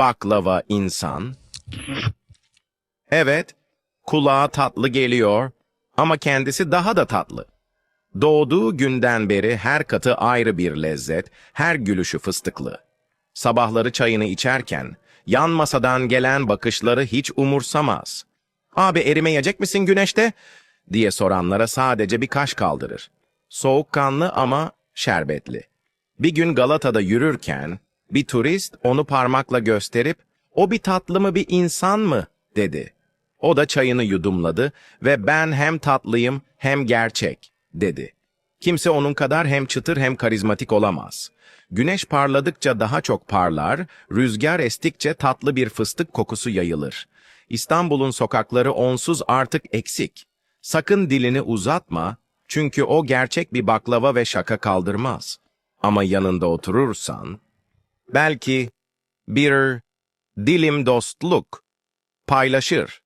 Baklava insan. Evet, kulağa tatlı geliyor ama kendisi daha da tatlı. Doğduğu günden beri her katı ayrı bir lezzet, her gülüşü fıstıklı. Sabahları çayını içerken, yan masadan gelen bakışları hiç umursamaz. "Abi erimeyecek misin güneşte?" diye soranlara sadece bir kaş kaldırır. Soğukkanlı ama şerbetli. Bir gün Galata'da yürürken, bir turist onu parmakla gösterip, "O bir tatlı mı bir insan mı?" dedi. O da çayını yudumladı ve "Ben hem tatlıyım hem gerçek," dedi. Kimse onun kadar hem çıtır hem karizmatik olamaz. Güneş parladıkça daha çok parlar, rüzgar estikçe tatlı bir fıstık kokusu yayılır. İstanbul'un sokakları onsuz artık eksik. Sakın dilini uzatma, çünkü o gerçek bir baklava ve şaka kaldırmaz. Ama yanında oturursan, belki bir dilim dostluk paylaşır.